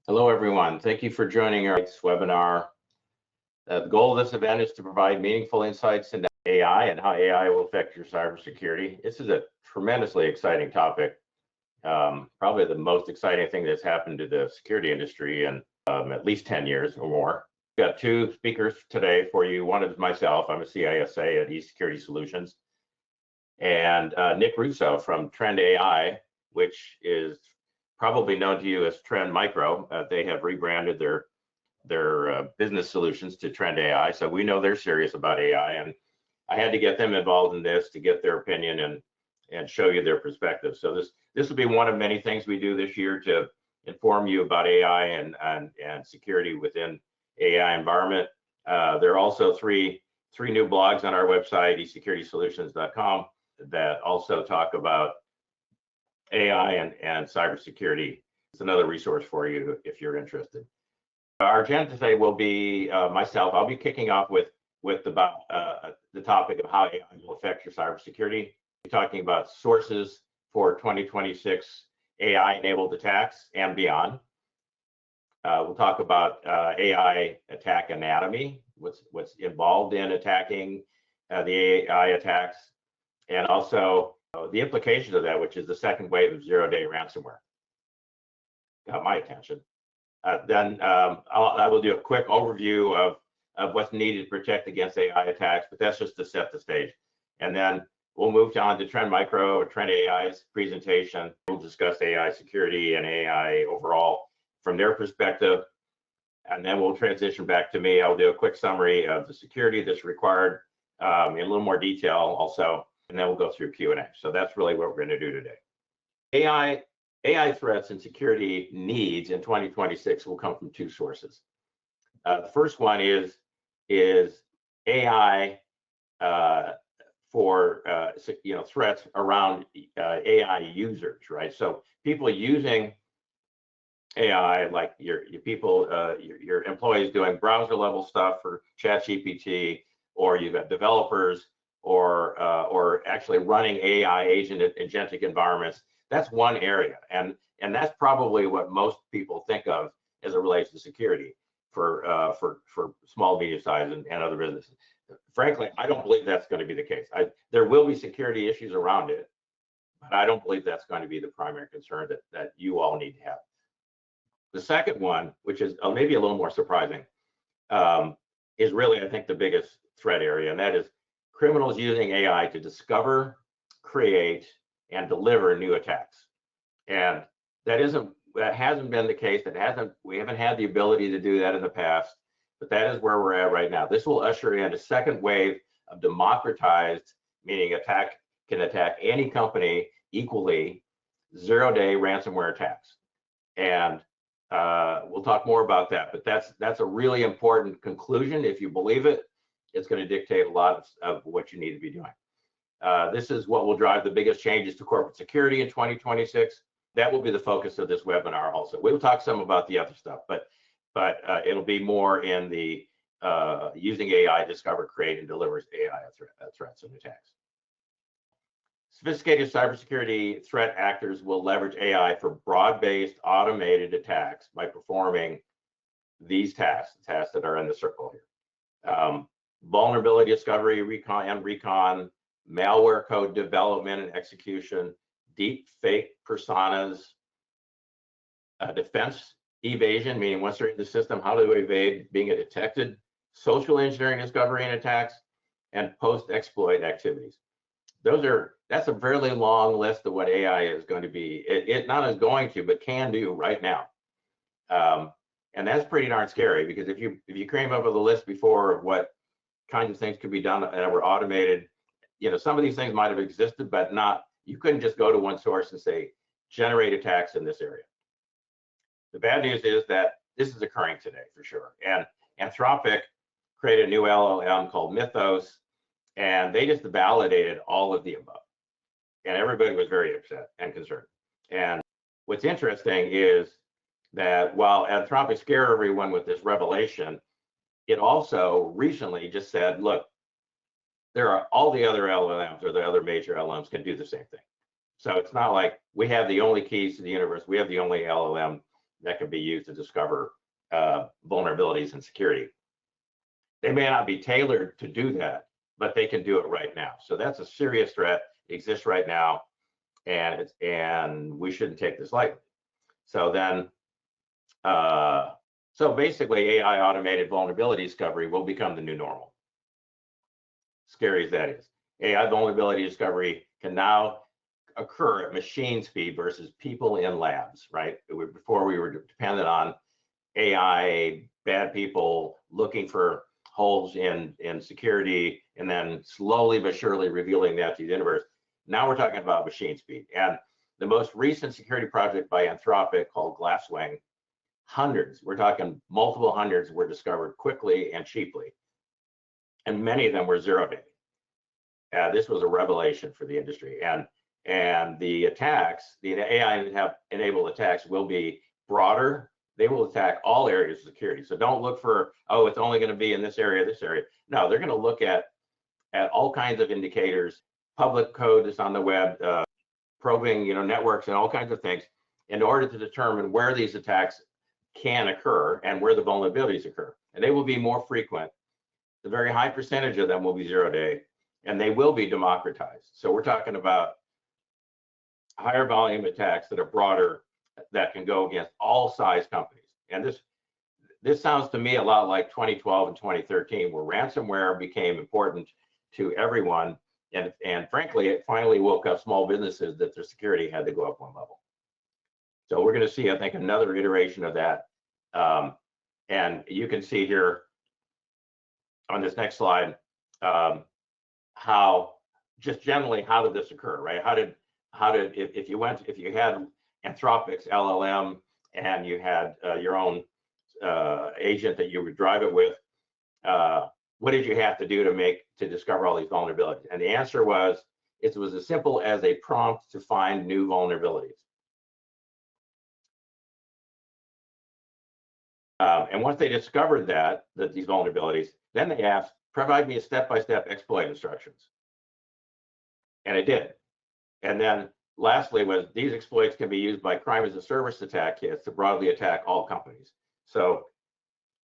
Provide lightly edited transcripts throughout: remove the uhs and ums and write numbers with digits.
Hello, everyone. Thank you for joining our webinar. The goal of this event is to provide meaningful insights into AI and how AI will affect your cybersecurity. This is a tremendously exciting topic, probably the most exciting thing that's happened to the security industry in at least 10 years or more. We've got two speakers today for you. One is myself. I'm a CISA at eSecurity Solutions, and Nick Russo from TrendAI, which is probably known to you as Trend Micro. They have rebranded their business solutions to TrendAI, so we know they're serious about AI, and I had to get them involved in this to get their opinion and show you their perspective. So this will be one of many things we do this year to inform you about AI and security within AI environment. There are also three new blogs on our website, esecuritysolutions.com, that also talk about AI and cybersecurity. It's another resource for you if you're interested. Our agenda today will be myself. I'll be kicking off with the topic of how AI will affect your cybersecurity. We're talking about sources for 2026 AI-enabled attacks and beyond. We'll talk about AI attack anatomy, what's involved in attacking the AI attacks, and also the implications of that, which is the second wave of zero-day ransomware. Got my attention. Then I will do a quick overview of what's needed to protect against AI attacks, but that's just to set the stage. And then we'll move on to Trend Micro or TrendAI's presentation. We'll discuss AI security and AI overall from their perspective. And then we'll transition back to me. I'll do a quick summary of the security that's required in a little more detail also. And then we'll go through Q&A. So that's really what we're going to do today. AI threats and security needs in 2026 will come from two sources. The first one is AI for threats around AI users, right? So people using AI, like your employees doing browser level stuff for ChatGPT, or you've got developers or actually running AI agentic environments. That's one area, and that's probably what most people think of as it relates to security for small, medium size and other businesses. Frankly, I don't believe that's going to be the case. There will be security issues around it, but I don't believe that's going to be the primary concern that you all need to have. The second one, which is maybe a little more surprising, is really, I think, the biggest threat area, and that is criminals using AI to discover, create, and deliver new attacks. And that hasn't been the case. We haven't had the ability to do that in the past, but that is where we're at right now. This will usher in a second wave of democratized, meaning can attack any company equally, zero-day ransomware attacks. And we'll talk more about that, but that's a really important conclusion. If you believe it, it's going to dictate a lot of what you need to be doing. This is what will drive the biggest changes to corporate security in 2026. That will be the focus of this webinar also. We'll talk some about the other stuff, but it'll be more in the using AI to discover, create, and deliver AI threats and attacks. Sophisticated cybersecurity threat actors will leverage AI for broad-based automated attacks by performing these tasks, the tasks that are in the circle here. Vulnerability discovery, recon, malware code development and execution, deep fake personas, defense evasion, meaning once they're in the system, how do they evade being detected, social engineering discovery and attacks, and post-exploit activities. That's a fairly long list of what AI is going to be. It not is going to, but can do right now. And that's pretty darn scary, because if you came up with a list before of what kinds of things could be done that were automated, some of these things might have existed, but you couldn't just go to one source and say, generate attacks in this area. The bad news is that this is occurring today for sure. And Anthropic created a new LLM called Mythos, and they just validated all of the above. And everybody was very upset and concerned. And what's interesting is that while Anthropic scared everyone with this revelation, it also recently just said, look, there are all the other LLMs, or the other major LLMs, can do the same thing. So it's not like we have the only keys to the universe. We have the only LLM that can be used to discover vulnerabilities in security. They may not be tailored to do that, but they can do it right now. So that's a serious threat. It exists right now, and we shouldn't take this lightly. So then, so basically, AI automated vulnerability discovery will become the new normal. Scary as that is, AI vulnerability discovery can now occur at machine speed versus people in labs, right? Before we were dependent on AI, bad people looking for holes in security, and then slowly but surely revealing that to the universe. Now we're talking about machine speed. And the most recent security project by Anthropic called Glasswing, hundreds, we're talking multiple hundreds, were discovered quickly and cheaply. And many of them were 0 day. This was a revelation for the industry. And the attacks, the AI enabled attacks will be broader. They will attack all areas of security. So don't look for, oh, it's only going to be in this area, this area. No, they're going to look at all kinds of indicators, public code that's on the web, probing, networks and all kinds of things in order to determine where these attacks can occur and where the vulnerabilities occur. And they will be more frequent. The very high percentage of them will be 0 day, and they will be democratized. So we're talking about higher volume attacks that are broader, that can go against all size companies. And this sounds to me a lot like 2012 and 2013, where ransomware became important to everyone. And frankly, it finally woke up small businesses that their security had to go up one level. So we're going to see, I think, another iteration of that. And you can see here on this next slide, how just generally, how did this occur, right? How did if you had Anthropic's LLM and you had your own agent that you would drive it with, what did you have to do to discover all these vulnerabilities? And the answer was, it was as simple as a prompt to find new vulnerabilities. And once they discovered that these vulnerabilities, then they asked, provide me a step-by-step exploit instructions. And it did. And then lastly was, these exploits can be used by crime as a service attack kits to broadly attack all companies. So,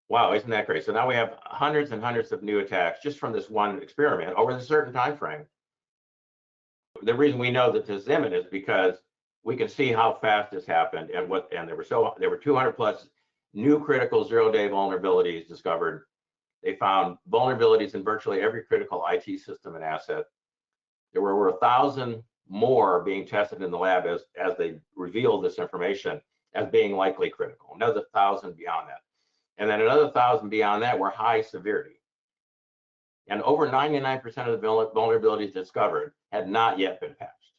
wow, isn't that great? So now we have hundreds and hundreds of new attacks just from this one experiment over a certain time frame. The reason we know that this is imminent is because we can see how fast this happened, and there were 200 plus new critical 0 day vulnerabilities discovered. They found vulnerabilities in virtually every critical IT system and asset. There were over 1,000 more being tested in the lab as they revealed this information as being likely critical. Another 1,000 beyond that. And then another 1,000 beyond that were high severity. And over 99% of the vulnerabilities discovered had not yet been patched.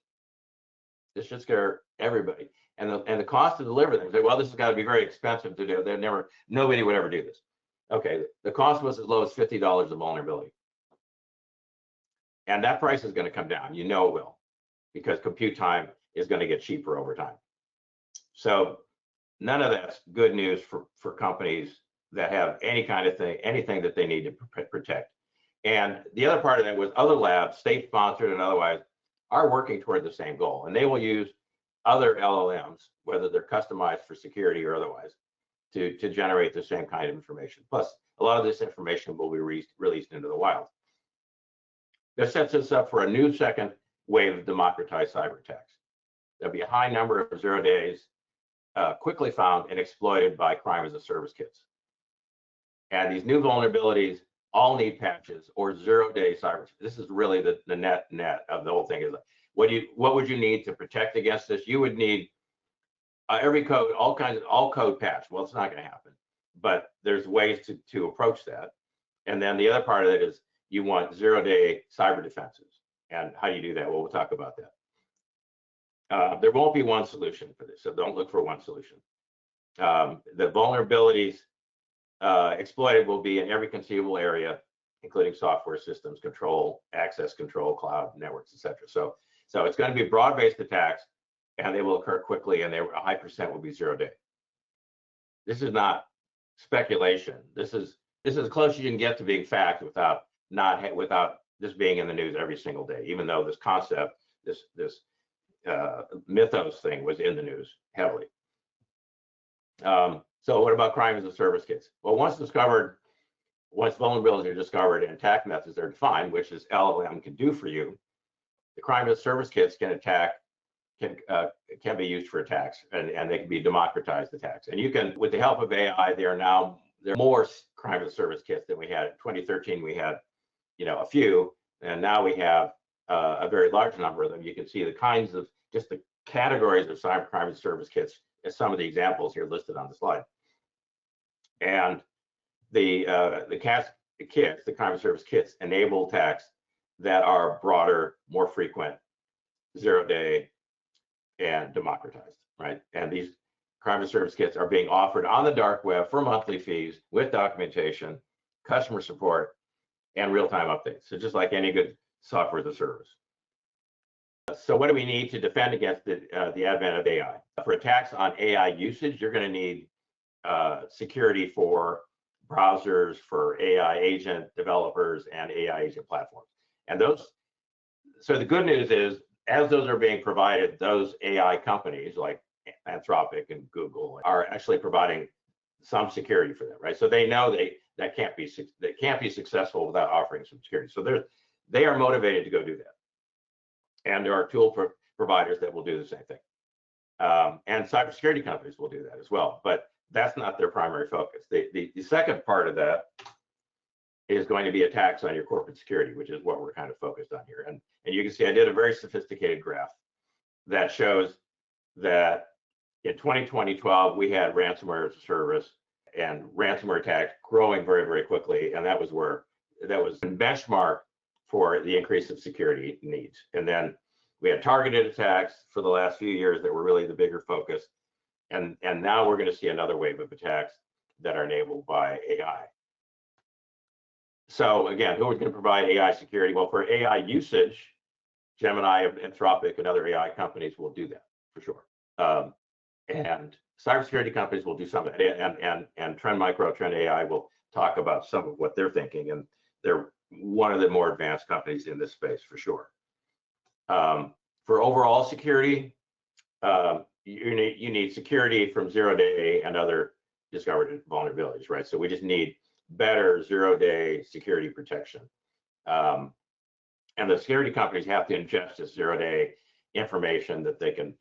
This should scare everybody. And the cost to deliver them, say, well, this has got to be very expensive to do. Nobody would ever do this. Okay, the cost was as low as $50 a vulnerability. And that price is going to come down. You know it will, because compute time is going to get cheaper over time. So none of that's good news for companies that have any kind of thing, anything that they need to protect. And the other part of that was other labs, state-sponsored and otherwise, are working toward the same goal. And they will use other LLMs, whether they're customized for security or otherwise, to generate the same kind of information. Plus, a lot of this information will be released into the wild. This sets us up for a new second wave of democratized cyber attacks. There'll be a high number of 0 days quickly found and exploited by crime as a service kits. And these new vulnerabilities all need patches or 0 day cyber. This is really the net of the whole thing. Is what would you need to protect against this? You would need every code, all code patch. Well, it's not going to happen, but there's ways to approach that. And then the other part of it is you want 0 day cyber defenses. And how you do that? Well, we'll talk about that. There won't be one solution for this, so don't look for one solution. The vulnerabilities exploited will be in every conceivable area, including software systems, control, access control, cloud, networks, etc. So it's going to be broad-based attacks, and they will occur quickly, and a high percent will be 0 day. This is not speculation. This is as close as you can get to being fact without this being in the news every single day, even though this concept, this mythos thing was in the news heavily. So what about crime as a service kits? Well, once vulnerabilities are discovered and attack methods are defined, which is LLM can do for you, the crime as a service kits can be used for attacks, and they can be democratized attacks. And you can, with the help of AI, there are more crime as a service kits than we had in 2013. We had, a few, and now we have a very large number of them. You can see the kinds of just the categories of cyber crime as a service kits as some of the examples here listed on the slide. And the kits, the crime as a service kits, enable attacks that are broader, more frequent, zero-day, and democratized, right? And these crime as a service kits are being offered on the dark web for monthly fees with documentation, customer support, and real-time updates. So just like any good software as a service. So what do we need to defend against the advent of AI? For attacks on AI usage, you're going to need security for browsers, for AI agent developers, and AI agent platforms. And so the good news is, as those are being provided, those AI companies like Anthropic and Google are actually providing some security for them, right? So they know they can't be successful without offering some security. So they are motivated to go do that. And there are tool providers that will do the same thing. And cybersecurity companies will do that as well, but that's not their primary focus. The second part of that is going to be attacks on your corporate security, which is what we're kind of focused on here. And you can see I did a very sophisticated graph that shows that in 2012, we had ransomware as a service and ransomware attacks growing very, very quickly. And that was a benchmark for the increase of security needs. And then we had targeted attacks for the last few years that were really the bigger focus. And now we're going to see another wave of attacks that are enabled by AI. So again, who is going to provide AI security? Well, for AI usage, Gemini, Anthropic, and other AI companies will do that for sure. And cybersecurity companies will do some of it. And TrendAI will talk about some of what they're thinking. And they're one of the more advanced companies in this space for sure. For overall security, you need security from zero-day and other discovered vulnerabilities, right? So we just need better zero-day security protection. And the security companies have to ingest this zero-day information that they can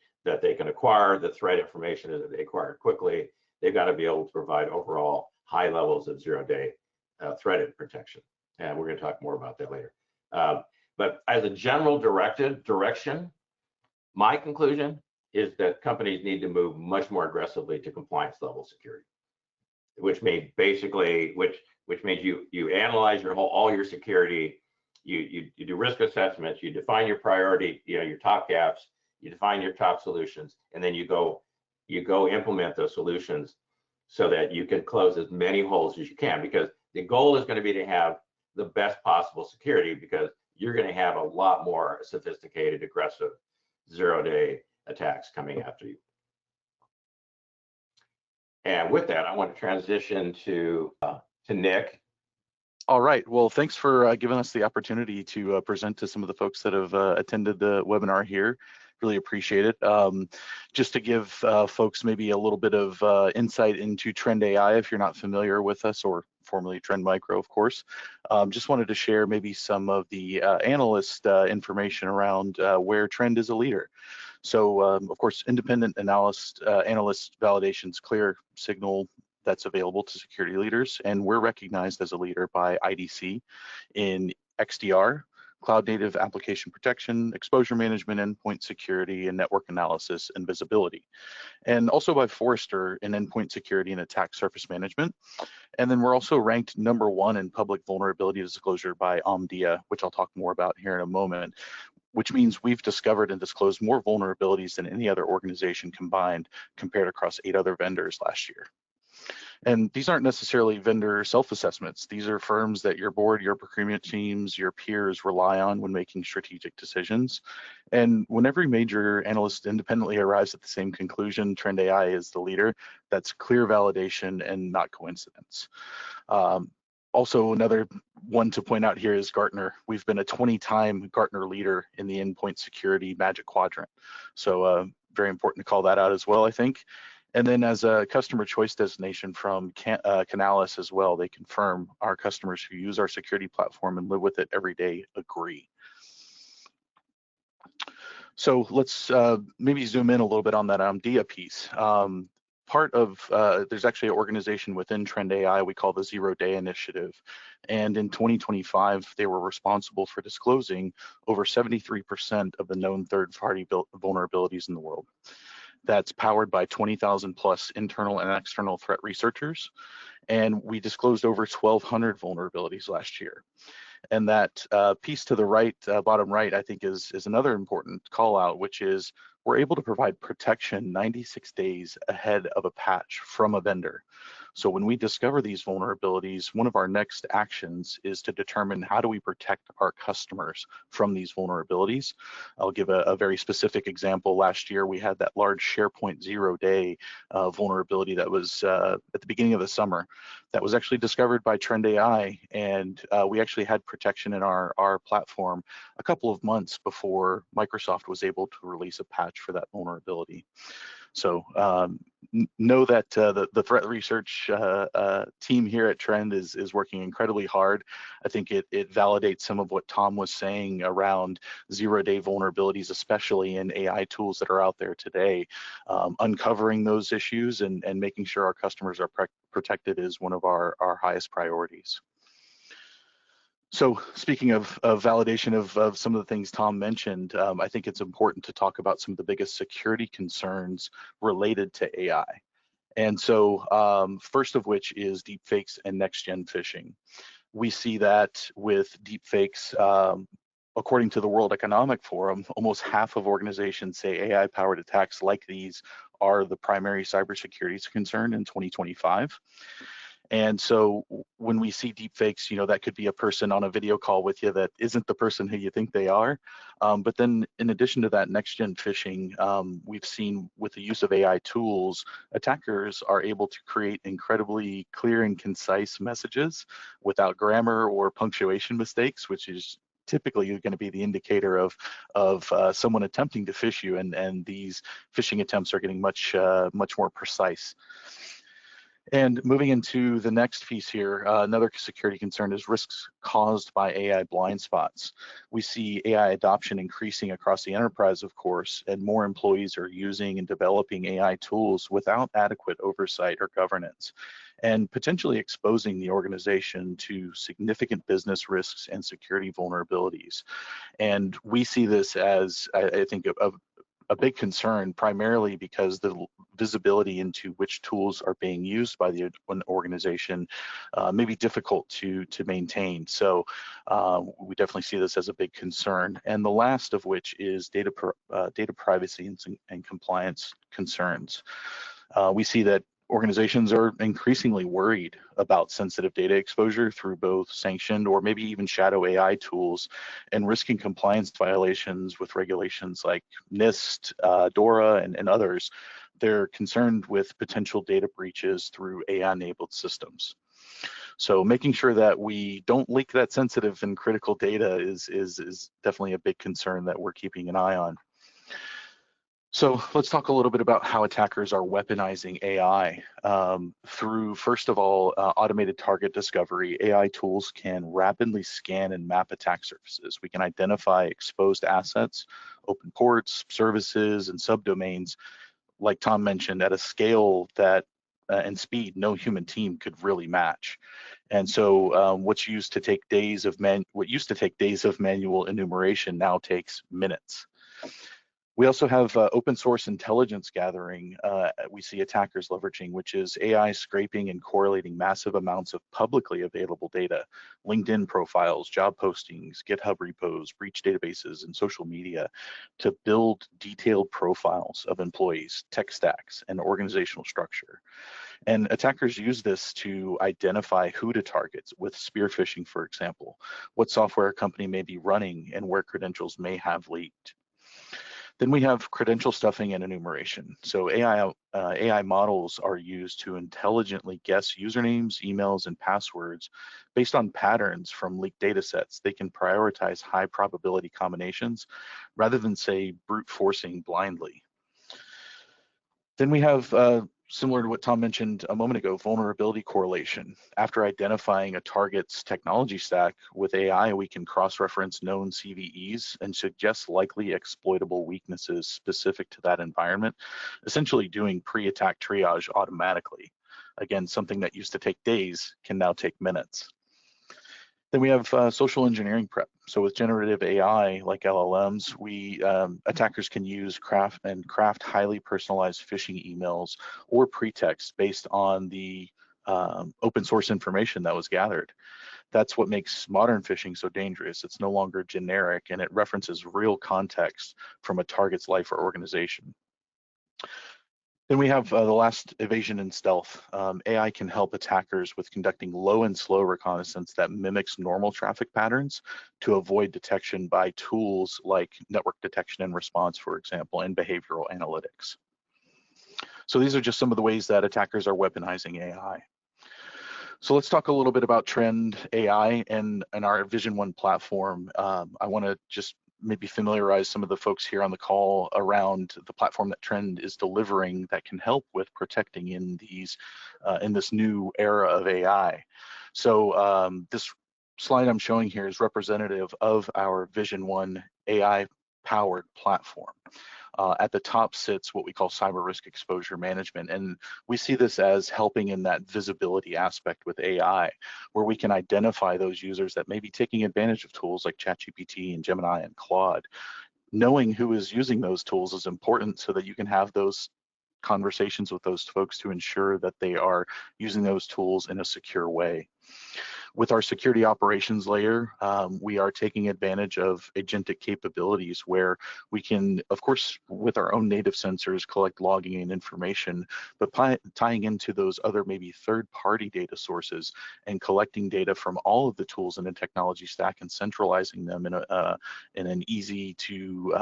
acquire, the threat information that they acquire quickly. They've got to be able to provide overall high levels of zero-day threat protection. And we're going to talk more about that later. But as a general direction, my conclusion is that companies need to move much more aggressively to compliance level security, which means basically, which means you analyze all your security, you do risk assessments, you define your priority, your top gaps, you define your top solutions, and then you go implement those solutions so that you can close as many holes as you can, because the goal is going to be to have the best possible security, because you're going to have a lot more sophisticated, aggressive zero-day attacks coming after you. And with that, I want to transition to Nick. All right. Well, thanks for giving us the opportunity to present to some of the folks that have attended the webinar here. Really appreciate it. Just to give folks maybe a little bit of insight into TrendAI, if you're not familiar with us, or formerly Trend Micro, of course. Just wanted to share maybe some of the analyst information around where Trend is a leader. So, of course, independent analyst validation's clear signal that's available to security leaders, and we're recognized as a leader by IDC in XDR, cloud native application protection, exposure management, endpoint security, and network analysis and visibility. And also by Forrester in endpoint security and attack surface management. And then we're also ranked #1 in public vulnerability disclosure by Omdia, which I'll talk more about here in a moment, which means we've discovered and disclosed more vulnerabilities than any other organization combined, compared across 8 other vendors last year. And these aren't necessarily vendor self-assessments. These are firms that your board, your procurement teams, your peers rely on when making strategic decisions. And when every major analyst independently arrives at the same conclusion, TrendAI is the leader, that's clear validation and not coincidence. Also, another one to point out here is Gartner. We've been a 20-time Gartner leader in the endpoint security Magic Quadrant. So very important to call that out as well, I think. And then as a customer choice destination from Canalys as well, they confirm our customers who use our security platform and live with it every day agree. So let's maybe zoom in a little bit on that DIA piece. Part of, there's actually an organization within TrendAI we call the 0 Day Initiative. And in 2025, they were responsible for disclosing over 73% of the known third-party vulnerabilities in the world. That's powered by 20,000 plus internal and external threat researchers. And we disclosed over 1,200 vulnerabilities last year. And that piece to the right, bottom right, I think is another important call out, which is we're able to provide protection 96 days ahead of a patch from a vendor. So when we discover these vulnerabilities, one of our next actions is to determine how do we protect our customers from these vulnerabilities. I'll give a very specific example. Last year, we had that large SharePoint 0 Day vulnerability that was at the beginning of the summer that was actually discovered by TrendAI, and we actually had protection in our platform a couple of months before Microsoft was able to release a patch for that vulnerability. So know that the threat research team here at Trend is working incredibly hard. I think it validates some of what Tom was saying around 0 Day vulnerabilities, especially in AI tools that are out there today. Uncovering those issues and making sure our customers are protected is one of our highest priorities. So speaking of validation of some of the things Tom mentioned, I think it's important to talk about some of the biggest security concerns related to AI. And so first of which is deepfakes and next-gen phishing. We see that with deepfakes, according to the World Economic Forum, almost half of organizations say AI-powered attacks like these are the primary cybersecurity concern in 2025. And so when we see deepfakes, you know, that could be a person on a video call with you that isn't the person who you think they are. But then in addition to that, next-gen phishing, we've seen with the use of AI tools, attackers are able to create incredibly clear and concise messages without grammar or punctuation mistakes, which is typically going to be the indicator of someone attempting to phish you, and these phishing attempts are getting much more precise. And moving into the next piece here, another security concern is risks caused by AI blind spots. We see AI adoption increasing across the enterprise, of course, and more employees are using and developing AI tools without adequate oversight or governance, and potentially exposing the organization to significant business risks and security vulnerabilities. And we see this as, I think, a big concern, primarily because the visibility into which tools are being used by an organization may be difficult to maintain. So we definitely see this as a big concern. And the last of which is data privacy and compliance concerns. We see that organizations are increasingly worried about sensitive data exposure through both sanctioned or maybe even shadow AI tools, and risking compliance violations with regulations like NIST, DORA, and others. They're concerned with potential data breaches through AI-enabled systems. So making sure that we don't leak that sensitive and critical data is definitely a big concern that we're keeping an eye on. So let's talk a little bit about how attackers are weaponizing AI. Through, first of all, automated target discovery, AI tools can rapidly scan and map attack surfaces. We can identify exposed assets, open ports, services, and subdomains, like Tom mentioned, at a scale that and speed no human team could really match. And so what used to take days of manual enumeration now takes minutes. We also have open source intelligence gathering we see attackers leveraging, which is AI scraping and correlating massive amounts of publicly available data, LinkedIn profiles, job postings, GitHub repos, breach databases, and social media to build detailed profiles of employees, tech stacks, and organizational structure. And attackers use this to identify who to target with spear phishing, for example, what software a company may be running and where credentials may have leaked. Then we have credential stuffing and enumeration. So AI models are used to intelligently guess usernames, emails, and passwords based on patterns from leaked data sets. They can prioritize high probability combinations rather than, say, brute forcing blindly. Then we have similar to what Tom mentioned a moment ago, vulnerability correlation. After identifying a target's technology stack with AI, we can cross-reference known CVEs and suggest likely exploitable weaknesses specific to that environment, essentially doing pre-attack triage automatically. Again, something that used to take days can now take minutes. Then we have social engineering prep. So with generative AI like LLMs, attackers can use craft highly personalized phishing emails or pretext based on the open source information that was gathered. That's what makes modern phishing so dangerous. It's no longer generic, and it references real context from a target's life or organization. Then we have the last, evasion and stealth. AI can help attackers with conducting low and slow reconnaissance that mimics normal traffic patterns to avoid detection by tools like network detection and response, for example, and behavioral analytics. So these are just some of the ways that attackers are weaponizing AI. So let's talk a little bit about TrendAI and our Vision One platform. I want to just maybe familiarize some of the folks here on the call around the platform that Trend is delivering that can help with protecting in this new era of AI. So this slide I'm showing here is representative of our Vision One AI powered platform. At the top sits what we call cyber risk exposure management, and we see this as helping in that visibility aspect with AI, where we can identify those users that may be taking advantage of tools like ChatGPT and Gemini and Claude. Knowing who is using those tools is important so that you can have those conversations with those folks to ensure that they are using those tools in a secure way. With our security operations layer, we are taking advantage of agentic capabilities where we can, of course, with our own native sensors, collect logging and information, but tying into those other maybe third-party data sources and collecting data from all of the tools in a technology stack and centralizing them in an easy to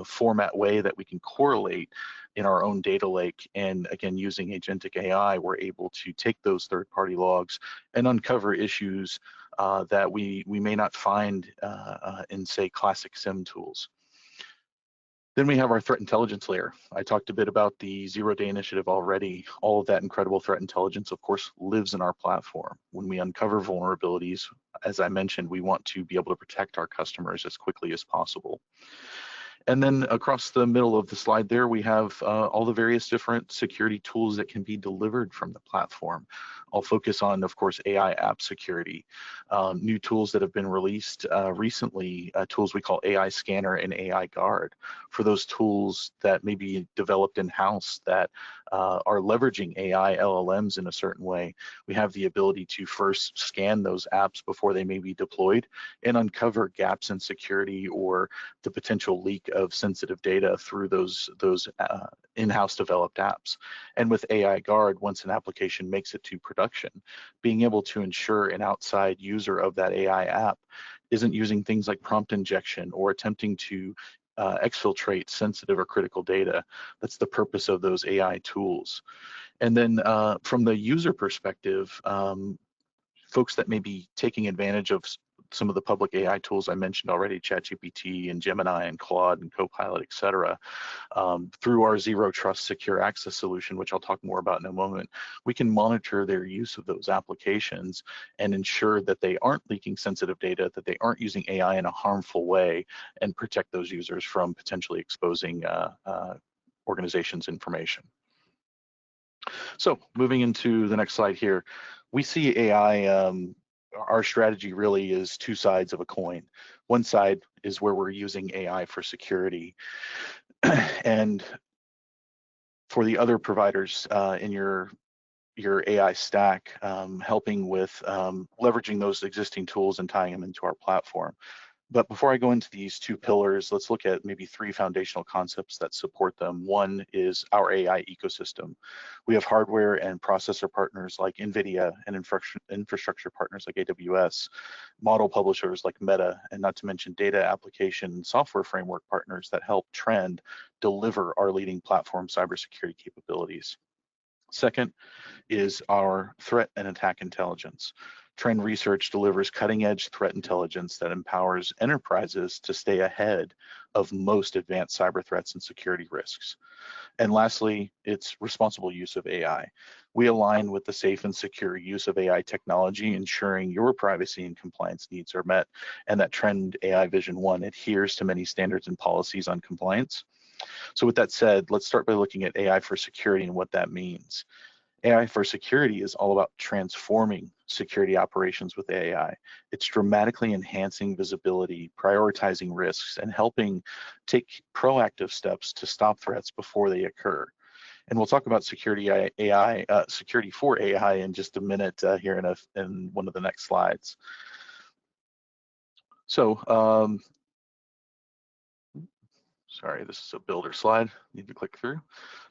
format way that we can correlate in our own data lake. And again, using agentic AI, we're able to take those third-party logs and uncover issues that we may not find in, say, classic SIM tools. Then we have our threat intelligence layer. I talked a bit about the zero-day initiative already. All of that incredible threat intelligence, of course, lives in our platform. When we uncover vulnerabilities, as I mentioned, we want to be able to protect our customers as quickly as possible. And then across the middle of the slide there, we have all the various different security tools that can be delivered from the platform. I'll focus on, of course, AI app security. New tools that have been released recently, tools we call AI Scanner and AI Guard. For those tools that may be developed in-house that are leveraging AI LLMs in a certain way, we have the ability to first scan those apps before they may be deployed and uncover gaps in security or the potential leak of sensitive data through those in-house developed apps. And with AI Guard, once an application makes it to production, being able to ensure an outside user of that AI app isn't using things like prompt injection or attempting to exfiltrate sensitive or critical data. That's the purpose of those AI tools. And then from the user perspective, folks that may be taking advantage of some of the public AI tools I mentioned already, ChatGPT and Gemini and Claude and Copilot, et cetera, through our Zero Trust Secure Access solution, which I'll talk more about in a moment, we can monitor their use of those applications and ensure that they aren't leaking sensitive data, that they aren't using AI in a harmful way, and protect those users from potentially exposing organizations' information. So moving into the next slide here, we see AI, our strategy really is two sides of a coin. One side is where we're using AI for security. And for the other providers in your AI stack, helping with leveraging those existing tools and tying them into our platform. But before I go into these two pillars, let's look at maybe three foundational concepts that support them. One is our AI ecosystem. We have hardware and processor partners like NVIDIA and infrastructure partners like AWS, model publishers like Meta, and not to mention data application and software framework partners that help Trend deliver our leading platform cybersecurity capabilities. Second is our threat and attack intelligence. Trend Research delivers cutting-edge threat intelligence that empowers enterprises to stay ahead of most advanced cyber threats and security risks. And lastly, it's responsible use of AI. We align with the safe and secure use of AI technology, ensuring your privacy and compliance needs are met, and that TrendAI Vision 1 adheres to many standards and policies on compliance. So with that said, let's start by looking at AI for security and what that means. AI for security is all about transforming security operations with AI. It's dramatically enhancing visibility, prioritizing risks, and helping take proactive steps to stop threats before they occur. And we'll talk about security for AI in just a minute here in one of the next slides. So, sorry, this is a builder slide, need to click through.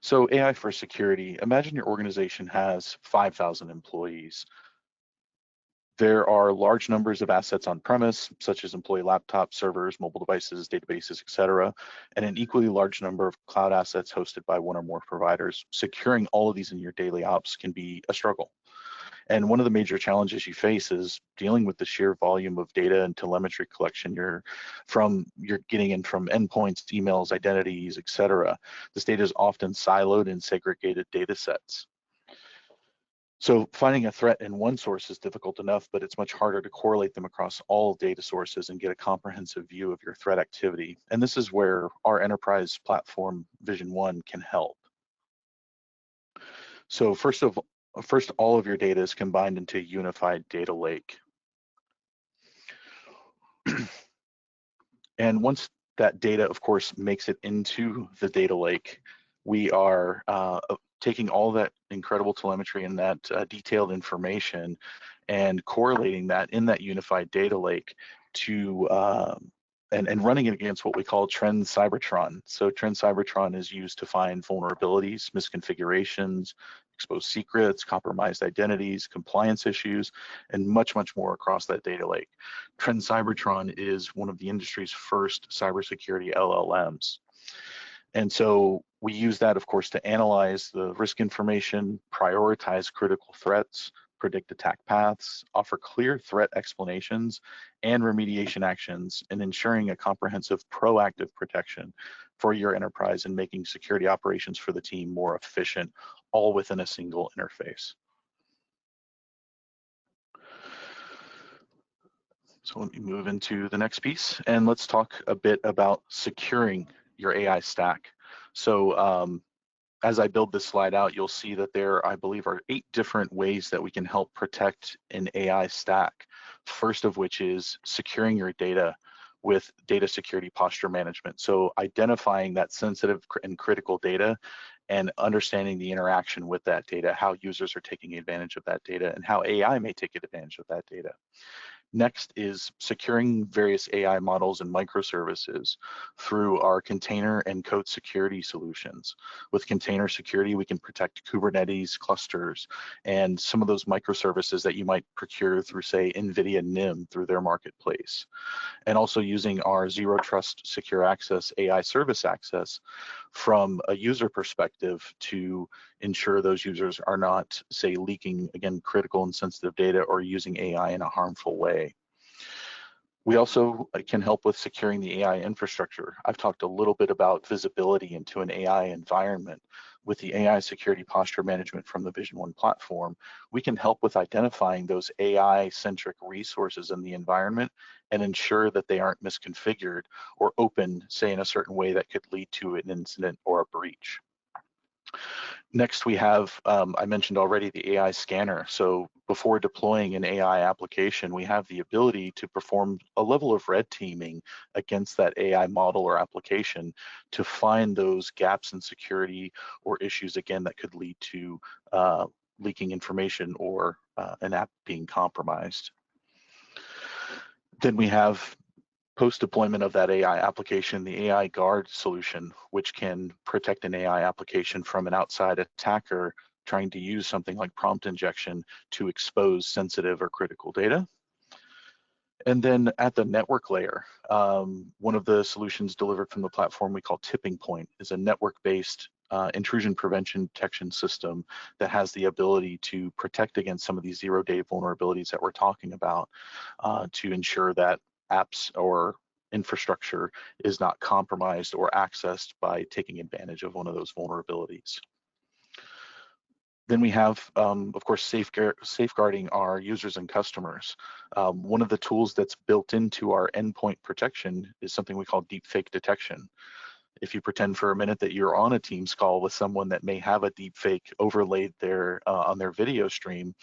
So AI for security, imagine your organization has 5,000 employees. There are large numbers of assets on premise, such as employee laptops, servers, mobile devices, databases, et cetera, and an equally large number of cloud assets hosted by one or more providers. Securing all of these in your daily ops can be a struggle. And one of the major challenges you face is dealing with the sheer volume of data and telemetry collection you're getting in from endpoints, emails, identities, et cetera. This data is often siloed in segregated data sets. So finding a threat in one source is difficult enough, but it's much harder to correlate them across all data sources and get a comprehensive view of your threat activity. And this is where our enterprise platform Vision 1 can help. So first, all of your data is combined into a unified data lake. And once that data, of course, makes it into the data lake, we are taking all that incredible telemetry and that detailed information and correlating that in that unified data lake to and running it against what we call Trend Cybertron. So Trend Cybertron is used to find vulnerabilities, misconfigurations, exposed secrets, compromised identities, compliance issues, and much, much more across that data lake. Trend Cybertron is one of the industry's first cybersecurity LLMs. And so we use that, of course, to analyze the risk information, prioritize critical threats, predict attack paths, offer clear threat explanations and remediation actions, and ensuring a comprehensive proactive protection for your enterprise and making security operations for the team more efficient, all within a single interface. So let me move into the next piece and let's talk a bit about securing your AI stack. So as I build this slide out, you'll see that there, I believe, are 8 different ways that we can help protect an AI stack. First of which is securing your data with data security posture management. So identifying that sensitive and critical data and understanding the interaction with that data, how users are taking advantage of that data and how AI may take advantage of that data. Next is securing various AI models and microservices through our container and code security solutions. With container security, we can protect Kubernetes clusters and some of those microservices that you might procure through, say, NVIDIA NIM through their marketplace. And also using our Zero Trust Secure Access AI service access from a user perspective to ensure those users are not, say, leaking, again, critical and sensitive data or using AI in a harmful way. We also can help with securing the AI infrastructure. I've talked a little bit about visibility into an AI environment. With the AI security posture management from the Vision 1 platform, we can help with identifying those AI-centric resources in the environment and ensure that they aren't misconfigured or open, say, in a certain way that could lead to an incident or a breach. Next, we have, I mentioned already, the AI scanner. So before deploying an AI application, we have the ability to perform a level of red teaming against that AI model or application to find those gaps in security or issues, again, that could lead to leaking information or an app being compromised. Then we have post-deployment of that AI application, the AI Guard solution, which can protect an AI application from an outside attacker trying to use something like prompt injection to expose sensitive or critical data. And then at the network layer, one of the solutions delivered from the platform we call Tipping Point is a network-based intrusion prevention detection system that has the ability to protect against some of these zero-day vulnerabilities that we're talking about, to ensure that apps or infrastructure is not compromised or accessed by taking advantage of one of those vulnerabilities. Then we have, of course, safeguarding our users and customers. One of the tools that's built into our endpoint protection is something we call deepfake detection. If you pretend for a minute that you're on a Teams call with someone that may have a deepfake overlaid there on their video stream,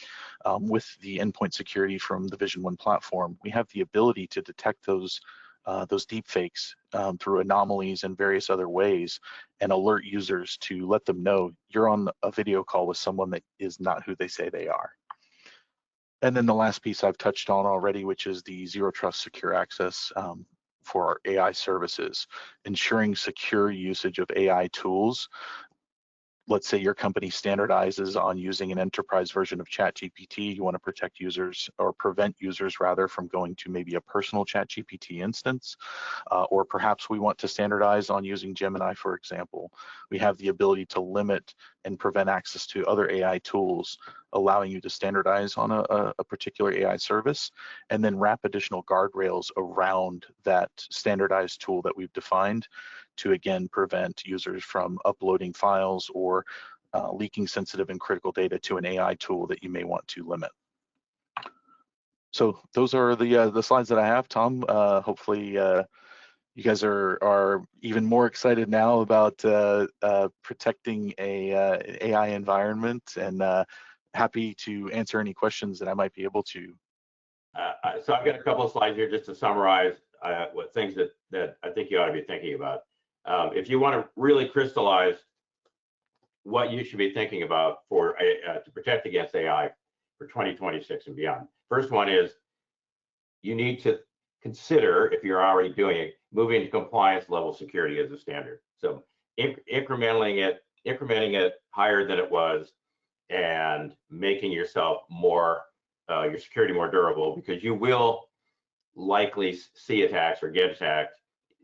with the endpoint security from the Vision One platform, we have the ability to detect those deepfakes through anomalies and various other ways, and alert users to let them know you're on a video call with someone that is not who they say they are. And then the last piece I've touched on already, which is the Zero Trust Secure Access for our AI services, ensuring secure usage of AI tools. Let's say your company standardizes on using an enterprise version of ChatGPT. You want to protect users, or prevent users rather, from going to maybe a personal ChatGPT instance, or perhaps we want to standardize on using Gemini, for example. We have the ability to limit and prevent access to other AI tools, allowing you to standardize on a particular AI service, and then wrap additional guardrails around that standardized tool that we've defined to, again, prevent users from uploading files or leaking sensitive and critical data to an AI tool that you may want to limit. So those are the slides that I have, Tom. Hopefully you guys are even more excited now about protecting a AI environment, and happy to answer any questions that I might be able to. So I've got a couple of slides here just to summarize what things that I think you ought to be thinking about. If you want to really crystallize what you should be thinking about for to protect against AI for 2026 and beyond. First one is you need to consider, if you're already doing it, moving to compliance level security as a standard. So incrementing it higher than it was, and making yourself more, your security more durable, because you will likely see attacks or get attacked.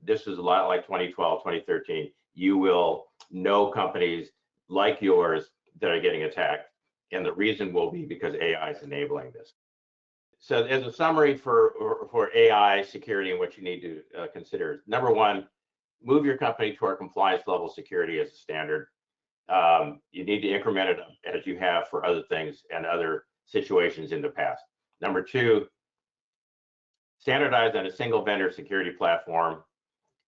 This is a lot like 2012, 2013. You will know companies like yours that are getting attacked, and the reason will be because AI is enabling this. So as a summary for AI security and what you need to consider, number one, move your company to our compliance level security as a standard. You need to increment it as you have for other things and other situations in the past. Number two, standardize on a single vendor security platform,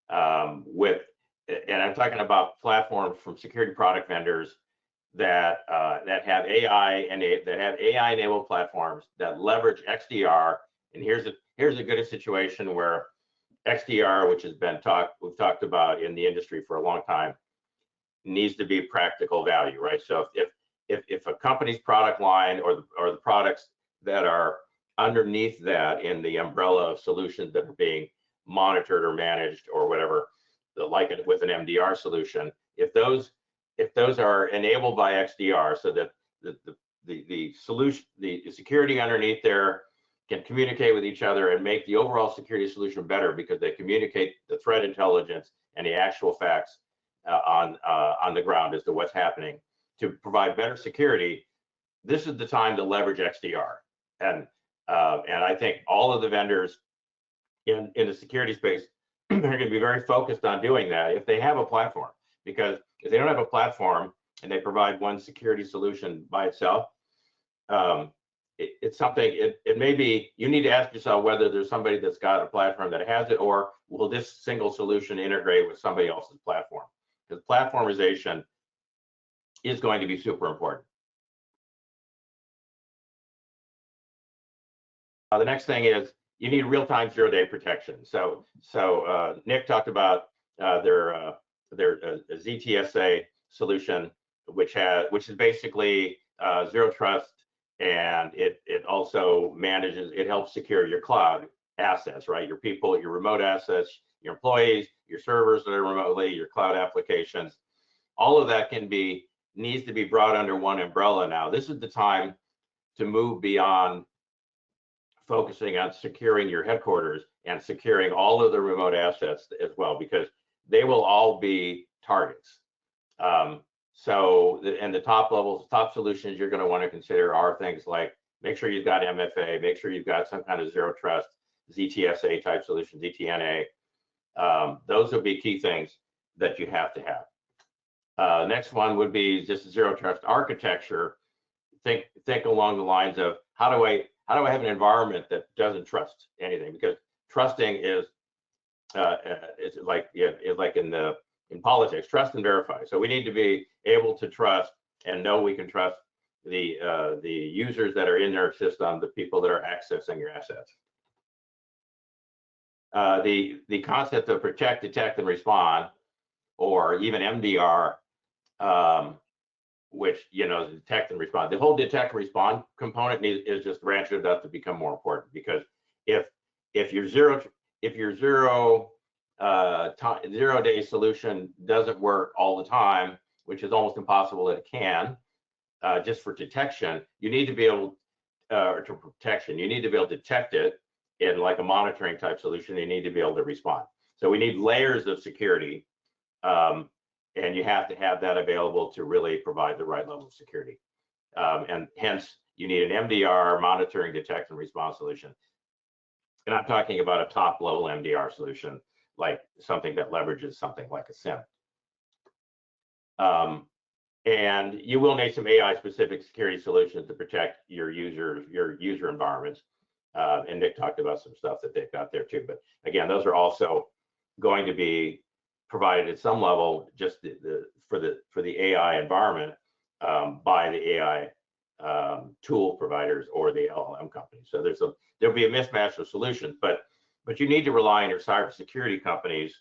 and I'm talking about platforms from security product vendors that have AI and that have AI enabled platforms that leverage XDR. And here's a good situation where XDR, which has been we've talked about in the industry for a long time, needs to be practical value, right? So if a company's product line or the products that are underneath that in the umbrella of solutions that are being monitored or managed or whatever, like it with an MDR solution, if those are enabled by XDR, so that the solution, the security underneath there can communicate with each other and make the overall security solution better, because they communicate the threat intelligence and the actual facts on the ground as to what's happening to provide better security. This is the time to leverage XDR, and I think all of the vendors in the security space are going to be very focused on doing that if they have a platform. Because if they don't have a platform and they provide one security solution by itself, it's something, it may be, you need to ask yourself whether there's somebody that's got a platform that has it, or will this single solution integrate with somebody else's platform? Because platformization is going to be super important. The next thing is you need real-time zero-day protection. So Nick talked about their ZTSA solution, which is basically zero trust, and it also manages, it helps secure your cloud assets, right? Your people, your remote assets, your employees, your servers that are remotely, your cloud applications. All of that needs to be brought under one umbrella now. This is the time to move beyond focusing on securing your headquarters and securing all of the remote assets as well, because they will all be targets. And the top levels, top solutions you're going to want to consider are things like make sure you've got MFA, make sure you've got some kind of zero trust, ZTSA type solution, ZTNA. Those would be key things that you have to have. Next one would be just zero trust architecture. Think along the lines of how do I have an environment that doesn't trust anything? Because trusting is like in politics, trust and verify. So we need to be able to trust and know we can trust the users that are in their system, the people that are accessing your assets. The concept of protect, detect, and respond, or even MDR, which detect and respond. The whole detect and respond component is just ratcheted up to become more important, because if your zero day solution doesn't work all the time, which is almost impossible that it can, just for detection, you need to be able to protection. You need to be able to detect it in like a monitoring type solution. You need to be able to respond. So we need layers of security, and you have to have that available to really provide the right level of security. And hence, you need an MDR, monitoring, detect, and response solution. And I'm talking about a top level MDR solution, like something that leverages something like a SIEM. And you will need some AI specific security solutions to protect your user environments. And Nick talked about some stuff that they've got there too. But again, those are also going to be provided at some level, just for the AI environment, by the AI tool providers or the LLM companies. So there'll be a mismatch of solutions, but you need to rely on your cybersecurity companies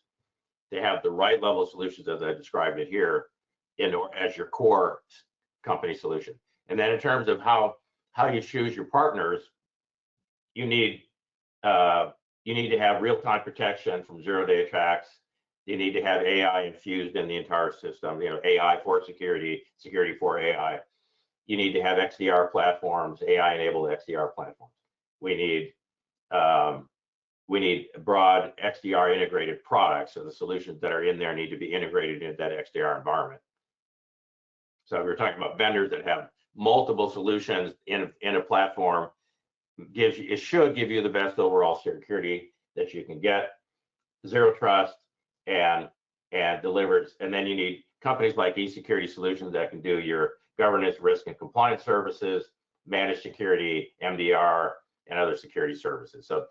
to have the right level of solutions as I described it here, as your core company solution. And then in terms of how you choose your partners, you need to have real-time protection from zero-day attacks. You need to have AI infused in the entire system. AI for security, security for AI. You need to have XDR platforms, AI-enabled XDR platforms. We need broad XDR integrated products, so the solutions that are in there need to be integrated into that XDR environment. So if we're talking about vendors that have multiple solutions in a platform, it should give you the best overall security that you can get, zero trust, and delivers. And then you need companies like eSecurity Solutions that can do your governance, risk, and compliance services, managed security, MDR, and other security services. So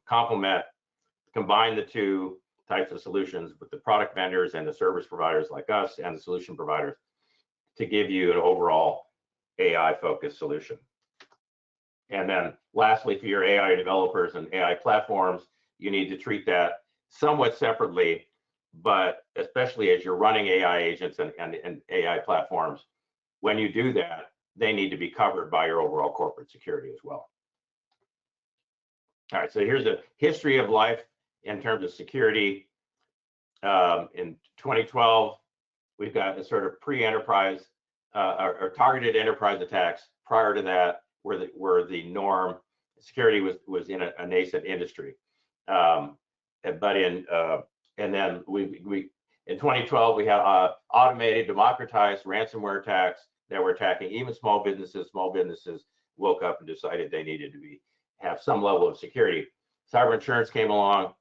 combine the two types of solutions with the product vendors and the service providers like us and the solution providers to give you an overall AI-focused solution. And then lastly, for your AI developers and AI platforms, you need to treat that somewhat separately, but especially as you're running AI agents and AI platforms, when you do that, they need to be covered by your overall corporate security as well. All right, so here's a history of life in terms of security. In 2012, we've got a sort of pre-enterprise or targeted enterprise attacks. Prior to that, were the norm. Security was in a nascent industry. And then we in 2012 we had automated, democratized ransomware attacks that were attacking even small businesses. Small businesses woke up and decided they needed to have some level of security. Cyber insurance came along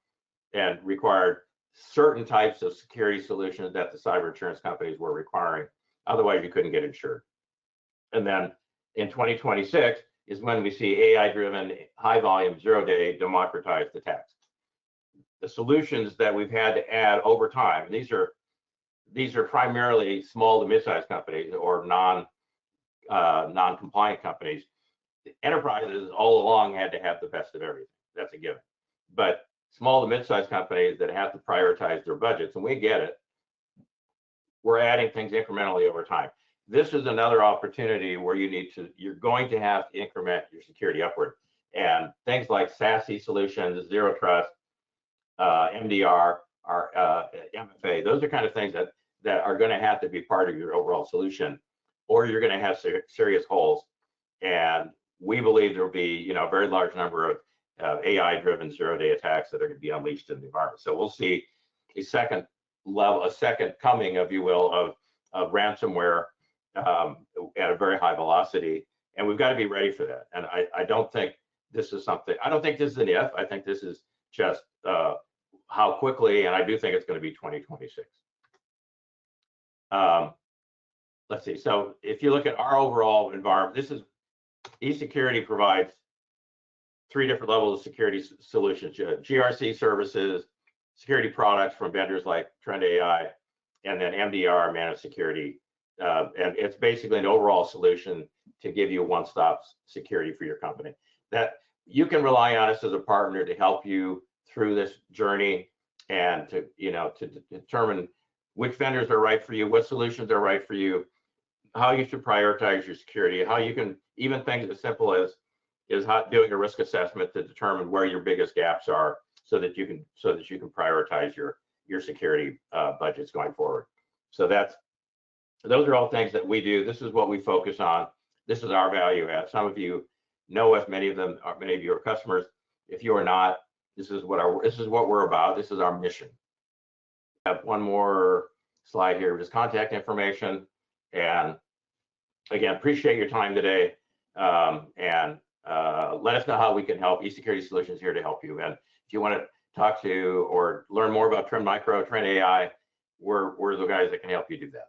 and required certain types of security solutions that the cyber insurance companies were requiring. Otherwise, you couldn't get insured. And then in 2026 is when we see AI-driven, high-volume, zero-day democratized attacks. The solutions that we've had to add over time, and these are primarily small to mid-sized companies or non-compliant companies. Enterprises all along had to have the best of everything. That's a given. But small to mid-sized companies that have to prioritize their budgets, and we get it, we're adding things incrementally over time. This is another opportunity where you're going to have to increment your security upward. And things like SASE solutions, zero trust, MDR, MFA, those are kind of things that are going to have to be part of your overall solution, or you're going to have serious holes. And we believe there will be a very large number of AI-driven zero-day attacks that are going to be unleashed in the environment. So we'll see a second coming, if you will, ransomware at a very high velocity, and we've got to be ready for that. And I don't think this is something, I don't think this is an if, I think this is just how quickly, and I do think it's going to be 2026. Let's see, so if you look at our overall environment, this is eSecurity provides 3 different levels of security solutions: GRC services, security products from vendors like TrendAI, and then MDR, managed security. And it's basically an overall solution to give you one-stop security for your company. That you can rely on us as a partner to help you through this journey, and to determine which vendors are right for you, what solutions are right for you, how you should prioritize your security, how you can, even things as simple as doing a risk assessment to determine where your biggest gaps are, so that you can prioritize your security budgets going forward. So those are all things that we do. This is what we focus on. This is our value add. Some of you know us, many of you are customers. If you are not, this is what we're about. This is our mission. I have one more slide here, just contact information. And again, appreciate your time today. And let us know how we can help. eSecurity Solutions here to help you. And if you want to talk to or learn more about Trend Micro, TrendAI, we're the guys that can help you do that.